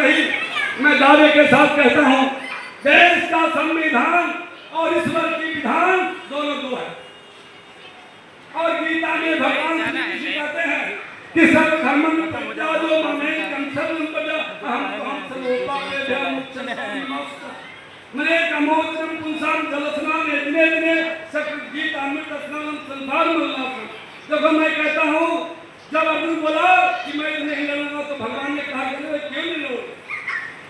नहीं, मैं दावे के साथ कहता हूँ देश का संविधान और ईश्वर की विधान दोनों दो है। और गीता में भगवान श्री कृष्ण कहते हैं कि सर्वधर्मं परित्याज्य मामेकं शरणं व्रज अहं सर्वोपादेयमुच्यते मनेकमोचनं पुंसां जलस्नाने दिने दिने सकृत अमृत स्नानं संसारमल्लासं। देखो मैं कहता हूँ, जब अर्जुन बोला कि मैं नहीं लड़ूंगा तो भगवान ने कहा क्यों नहीं लड़ोगे?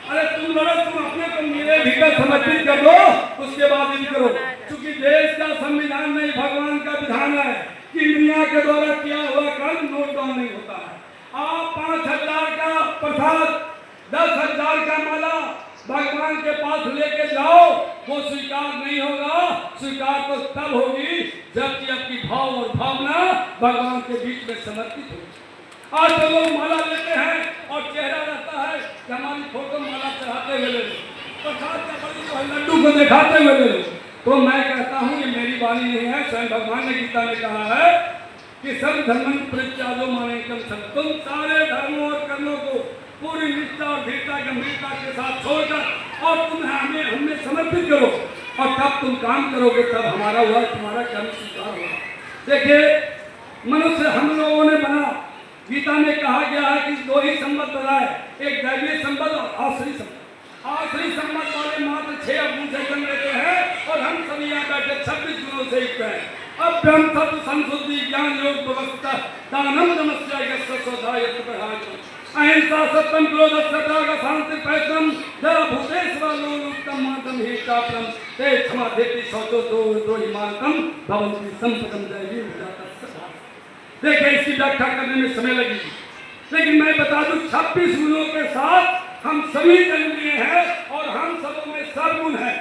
अरे तुम लड़ो, तुम अपने को मेरे भीतर समर्पित कर दो, उसके बाद इन करो। क्योंकि देश का संविधान नहीं भगवान का विधान है कि इंडिया के द्वारा किया हुआ कर्म नोट डाउन नहीं होता है। आप 5,000 का प्रसाद 10,000 का माला भगवान के पास लेके जाओ, वो स्वीकार नहीं होगा। स्वीकार तो तब होगी जबकि आपकी भाव और भावना भगवान के बीच में समर्पित होगी। आज तो लोग माला लेते हैं और चेहरा रहता है कि हमारी फोटो माला चढ़ाते हुए ले लो, प्रसाद का बड़ी लड्डू को दिखाते हुए ले लो। तो मैं कहता हूँ ये मेरी वाणी नहीं है, स्वयं भगवान ने गीता में कहा है कि सब धर्मं परित्याज्य मामेकं शरणं। तुम सारे धर्मों और कर्मों को पूरी निष्ठा और धीरता गंभीरता के साथ छोड़कर और तुम हमें समर्पित करो, और तब तुम काम करोगे, तब हमारा हुआ तुम्हारा कर्म स्वीकार होगा। देखिए मनुष्य हम लोगों ने बना, गीता में कहा गया है कि 2 ही संबंध बनाए, एक दैवीय संबंध और आश्री संबंध। आश्री संबंध वाले मात्र 6 गुण से जन्म लेते हैं और हम सभी यहाँ बैठे 26 गुणों से युक्त हैं। अब ब्रह्म तत्व संशुद्धि ज्ञान योग व्यवस्था दानम नमस्या अहिंसा सत्यम क्रोध सत्याग शांति पैतम जरा भूतेश्वर लोलुप्तम मातम ही चापलम ते क्षमा देती शौचो दो हिमालतम भवंती संपदम दैवी उजाता। देखिए इसकी व्याख्या करने में समय लगेगी, लेकिन मैं बता दूं 26 गुणों के साथ हम सभी जन्म लिए हैं और हम सबों में सर्वगुण है।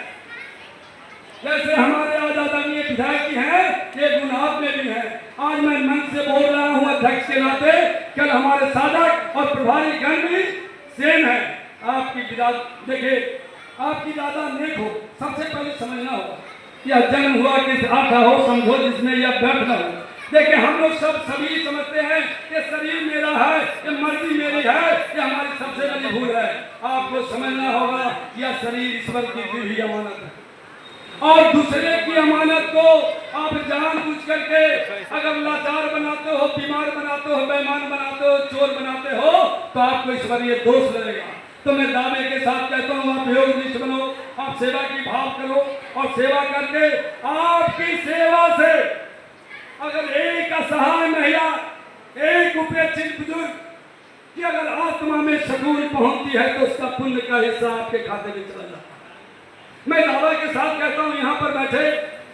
जैसे हमारे आज आदरणीय विधायक जी हैं, ये गुण आप में भी है। आज मैं मन से बोल रहा हूँ अध्यक्ष के नाते, कल हमारे साधक और प्रभारी गण भी सेम है। आपकी विदा देखिए, आपकी दादा नेक हो, सबसे पहले समझना होगा यह जन्म हुआ किस आशा हो समझो जिसमें यह व्यर्थ न हो। देखिए हम लोग सभी समझते हैं कि शरीर मेरा है, ये मर्जी मेरी है, ये हमारी सबसे बड़ी भूल है। आपको समझना होगा यह शरीर ईश्वर की दी हुई अमानत है, और दूसरे की अमानत को आप जानबूझ करके अगर लाचार बनाते हो, बीमार बनाते हो, बेईमान बनाते हो, चोर बनाते हो, तो आपको ईश्वरीय दोष लगेगा। तो मैं दावे के साथ कहता हूँ आप योगनिष्ठ बनो, आप सेवा की भाव करो, और सेवा करके आपकी सेवा से अगर एक असहाय महिला, एक उपेक्षित बुजुर्ग की अगर आत्मा में सकून पहुंचती है तो उसका पुण्य का हिस्सा आपके खाते में चला जाता है। मैं दावा के साथ कहता हूँ यहाँ पर बैठे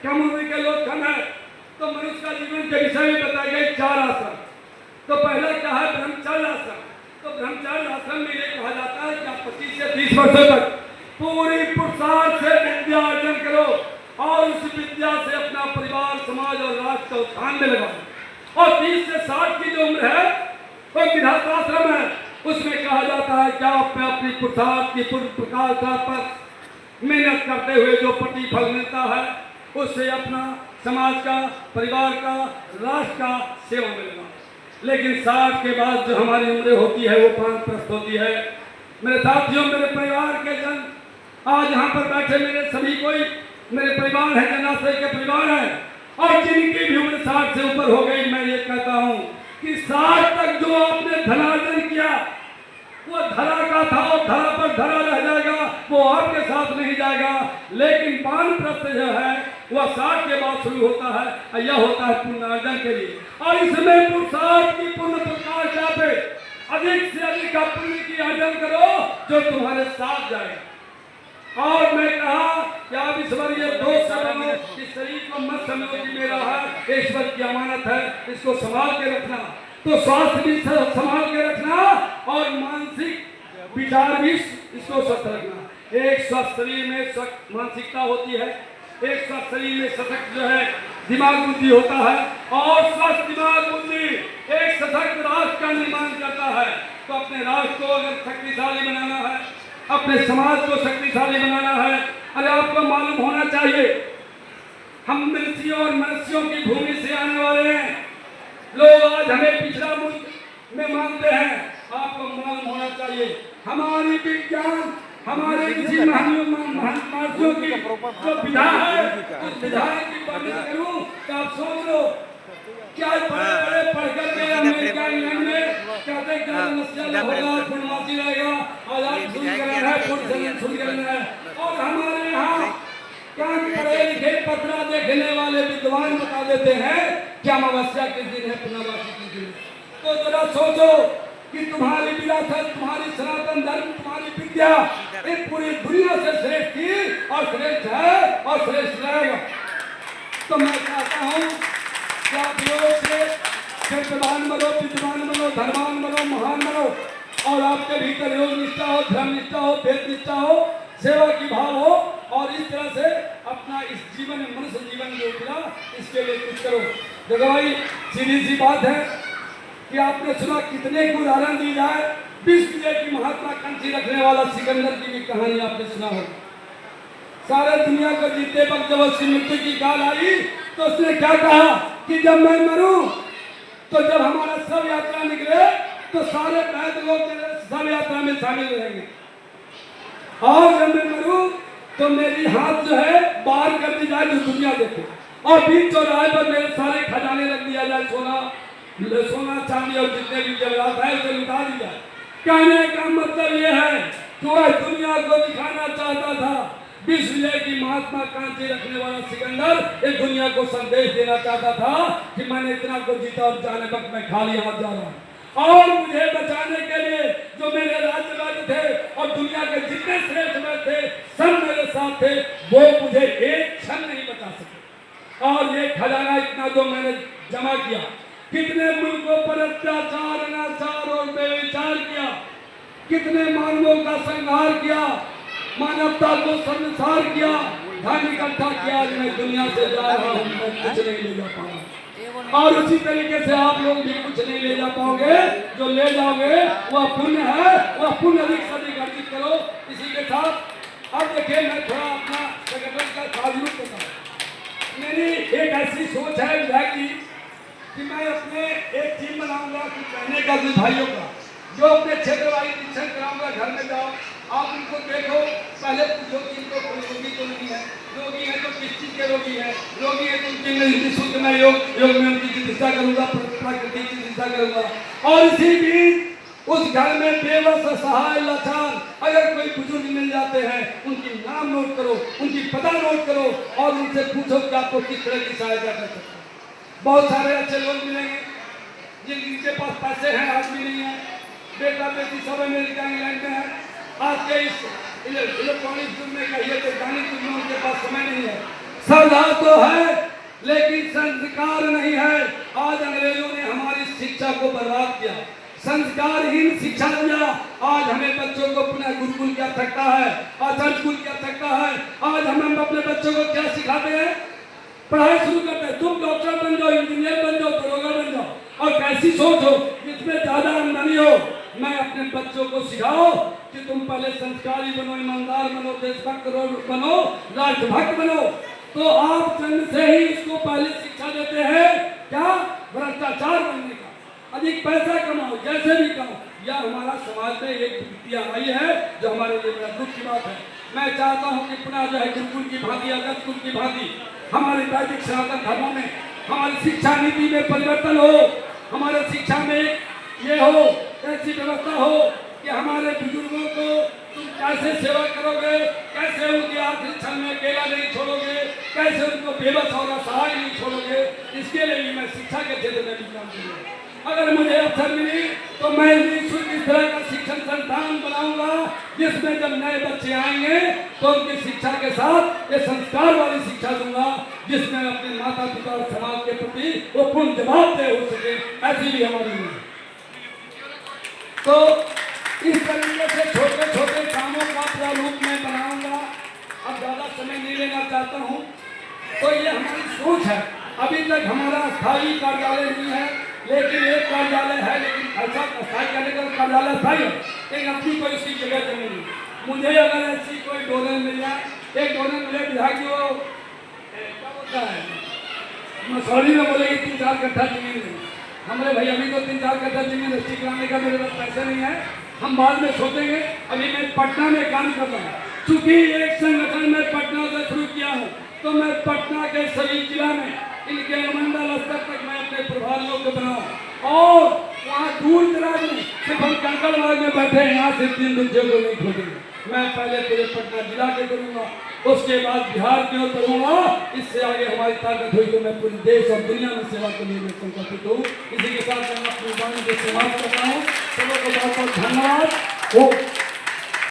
कम उम्र के लोग कम है, तो मनुष्य का जीवन के विषय में बताए गए 4 आश्रम। तो पहला क्या है ब्रह्मचर्य आश्रम। तो ब्रह्मचर्य आश्रम में ये कहा जाता है कि आप 25 से 30 वर्षों तक पूरी पुरुषार्थ से विद्या अर्जन करो और उस विद्या से अपना परिवार समाज और राष्ट्र का उत्थान में लगाओ। और 30 से 60 की जो उम्र है वो गृहस्थाश्रम है, उसमें कहा जाता है कि आप अपनी पुरुषार्थ की पूर्ण प्रकार पर मेहनत करते हुए जो प्रतिफल मिलता है उससे अपना समाज का, परिवार का, राष्ट्र का सेवा मिलेगा। लेकिन 60 के बाद जो हमारी उम्र होती है वो प्राणप्रस्थ होती है। मेरे साथियों, मेरे परिवार के जन आज यहाँ पर बैठे मेरे सभी कोई मेरे परिवार है, जनाश्रय के परिवार है, और जिनकी भी उम्र 60 से ऊपर हो गई, मैं ये कहता हूँ कि 60 तक जो आपने धनार्जन किया वो धरा का था और धरा पर धरा रह जाएगा, वो आपके साथ नहीं जाएगा। लेकिन वानप्रस्थ जो है वह 60 के बाद शुरू होता है, यह होता है पुण्यार्जन के लिए। और इसमें पुरुषार्थ की पूर्ण प्रकाशा पे अधिक से अधिक पुण्य की अर्जन करो जो तुम्हारे साथ जाए। और मैं कहा कि आप ईश्वरीय दोष समझो, इस शरीर को मत समझो कि मेरा है, ईश्वर की अमानत है, इसको संभाल के रखना। तो स्वास्थ्य भी संभाल के रखना और मानसिक विचार भी इसको स्वस्थ रखना। एक स्वस्थ शरीर में स्वस्थ मानसिकता होती है, एक स्वस्थ शरीर में सशक्त जो है दिमाग बुद्धि होता है, और स्वस्थ दिमाग बुद्धि एक सशक्त राष्ट्र का निर्माण करता है। तो अपने राष्ट्र को अगर शक्तिशाली बनाना है, अपने समाज को शक्तिशाली बनाना है, अरे आपको मालूम होना चाहिए हम मनुष्यों और मनुष्यों की भूमि से आने वाले हैं। लोग आज हमें पिछड़ा मुल्क में मानते हैं आपको मालूम होना चाहिए। हमारी विज्ञान हमारे किसी महर्षियों की जो विधा है उस विधा की वर्णन करूं तो आप सोच लो क्या बड़े बड़े पढ़ करके अमेरिका इंग्लैंड में कहते क्या समस्या होगा, पूर्णमासी रहेगा, आजाद शुरू करना है, पूर्ण शुरू करना है। और हमारे यहाँ क्या पढ़े लिखे पत्रा देखने वाले विद्वान बता देते हैं कि अमावस्या किस दिन है, पूर्णमासी किस दिन है। तो जरा सोचो कि तुम्हारी विरासत, तुम्हारी सनातन धर्म, तुम्हारी विद्या इस पूरी दुनिया से श्रेष्ठ थी और श्रेष्ठ है और श्रेष्ठ रहेगा। तो मैं चाहता हूँ कि आप लोग से विद्वान बनो, विद्वान बनो, धर्मान बनो, महान बनो और आपके भीतर योग निष्ठा हो, धर्म निष्ठा हो, वेद निष्ठा हो, सेवा की भाव हो और इस तरह से अपना इस जीवन में मनुष्य जीवन जो उतरा इसके लिए कुछ करो। देखो भाई सीधी सी बात है कि आपने सुना कितने को उदाहरण दी जाए, विश्व की महात्माकांक्षी रखने वाला सिकंदर की भी कहानी आपने सुना हो। सारे दुनिया को जीते वक्त जब उसकी मृत्यु की काल आई तो उसने क्या कहा कि जब मैं मरूं तो जब हमारा सब यात्रा निकले तो सारे वैद्य लोग सब यात्रा में शामिल रहेंगे और जब मैं मरूं तो मेरी हाथ जो है बाहर कर दी जाए जो दुनिया देखे और बीच चौराहे पर मेरे सारे खजाने रख दिया जाए, सोना चांदी और जितने भी जवाहरात है उसे लुटा दी जाए। कहने का मतलब ये है कि वह दुनिया को दिखाना चाहता था, विश्व की महात्माकांक्षी रखने वाला सिकंदर इस दुनिया को संदेश देना चाहता था कि मैंने इतना को जीता और जाने वक्त मैं खाली हाथ जा रहा हूँ और मुझे बचाने के लिए जो मेरे राज्य थे और दुनिया के जितने श्रेष्ठ में थे सब मेरे साथ थे, वो मुझे एक क्षण नहीं बचा सके। और ये खजाना इतना जो मैंने जमा किया, कितने मुल्कों पर अत्याचार, अनाचार और बेविचार किया, कितने मानवों का संहार किया, मानवता को संसार किया, धन इकट्ठा किया। आज मैं दुनिया से जा रहा हूँ, मैं कुछ नहीं ले जा पाऊंगा और उसी तरीके से आप लोग भी कुछ नहीं ले जा पाओगे। जो ले जाओगे वह पुण्य है, वह पुण्य अधिक से अधिक अर्जित करो। इसी के साथ अब देखिए मैं थोड़ा अपना संगठन का ताल्लुक बताऊं। मेरी एक ऐसी सोच है विधायक जी कि मैं अपने एक टीम बनाऊंगा कि कहने का कुछ भाइयों का जो अपने क्षेत्र वाली निरीक्षण कराऊंगा, घर में जाओ आप उनको देखो, पहले पूछो कि इनको कोई रोगी तो नहीं है, रोगी है तो किस चीज के रोगी है, रोगी है तो उनकी शुद्ध में योग में उनकी चिकित्सा करूंगा, प्राकृतिक चिकित्सा करूंगा। और इसी बीच उस घर में बेबस, असहाय, लाचार अगर कोई बुजुर्ग मिल जाते हैं उनकी नाम नोट करो, उनकी पता नोट करो और उनसे पूछो कि आपको किस तरह की सहायता कर सकते हैं। बहुत सारे अच्छे लोग मिलेंगे जिनके पास पैसे हैं, आज भी नहीं है, बेटा बेटी सब अमेरिका इंग्लैंड में है। आज के इस इलेक्ट्रॉनिक युग में कहिए तो दैनिक युग में उनके पास समय नहीं है। श्रद्धा तो है लेकिन संस्कार नहीं है। आज अंग्रेजों ने हमारी शिक्षा को बर्बाद किया, संस्कारहीन शिक्षा दिया। आज हमें बच्चों को पुनः गुरुकुल की आवश्यकता है, आचार्य कुल की आवश्यकता है। आज हम अपने बच्चों को क्या सिखाते हैं, पढ़ाई शुरू करते हैं, तुम डॉक्टर बन जाओ, इंजीनियर बन जाओ, दरोगा बन जाओ और कैसी सोच हो जिसमें ज्यादा आमदनी हो। मैं अपने बच्चों को सिखाओ कि तुम पहले संस्कारी बनो, ईमानदार बनो, देशभक्त बनो, राष्ट्रभक्त बनो। तो आप जन्म से ही इसको पहले शिक्षा देते हैं क्या, भ्रष्टाचार बनने का, अधिक पैसा कमाओ, जैसे भी कमाओ। यह हमारा समाज में एक विपत्ति आई है जो हमारे लिए बड़ा दुख की बात है। मैं चाहता हूँ कि पुनः जो है गुरुकुल की भांति, अगस्त कुल की भांति हमारे वैदिक सनातन धर्मों में हमारी शिक्षा नीति में परिवर्तन हो, हमारे शिक्षा में ये हो, ऐसी व्यवस्था हो कि हमारे बुजुर्गों को तुम कैसे सेवा करोगे, कैसे उनके आखिरी क्षण में अकेला नहीं छोड़ोगे, कैसे उनको बेबस और असहाय नहीं छोड़ोगे। इसके लिए मैं शिक्षा के क्षेत्र में भी काम करूँगा। अगर मुझे अवसर मिली तो मैं इस तरह का शिक्षण संस्थान बनाऊंगा जिसमें जब नए बच्चे आएंगे तो उनकी शिक्षा के साथ ये संस्कार वाली शिक्षा दूंगा जिसमें अपने माता पिता और समाज के प्रति वो पूर्ण जवाबदेह हो सके। ऐसी भी हमारी है। तो इस तरीके से छोटे छोटे कामों का प्रारूप में बनाऊंगा। अब ज्यादा समय नहीं लेना चाहता हूँ। तो ये हमारी सोच है। अभी तक हमारा स्थायी कार्यालय नहीं है, लेकिन एक कार्यालय है, लेकिन ऐसा स्थायी कार्यालय था लेकिन अपनी कोई उसकी जगह जमीन नहीं। मुझे अगर ऐसी कोई डोनर मिल जाए, एक डोनर मिले विधायक जी, वो क्या बोलता है, मसौड़ी में बोले कि 3-4 कट्ठा जमीन नहीं, हमारे भाई अभी तो 3-4 कट्ठा जमीन रजिस्ट्री कराने का मेरे पास पैसे नहीं है, हम बाद में सोचेंगे। अभी मैं पटना में काम कर रहा हूँ, चूंकि एक संगठन में पटना से शुरू किया हूँ, तो मैं पटना के सभी जिला में इनके अनुमंडल स्तर तक मैं अपने प्रभारियों को बनाऊँ। और वहाँ दूर दराज में सिर्फ हम कंकड़बाग में बैठे हैं, यहाँ से 3 बच्चों को नहीं खोलेंगे। मैं पहले पूरे पटना जिला के करूँगा, उसके बाद बिहार की ओर करूँगा। इससे आगे हमारी ताकत हुई तो मैं पूरे देश और दुनिया में सेवा करने में संकल्पित हूँ। इसी के साथ मैं अपनी वाणी को समाप्त करता हूँ। सबों को बहुत बहुत धन्यवाद।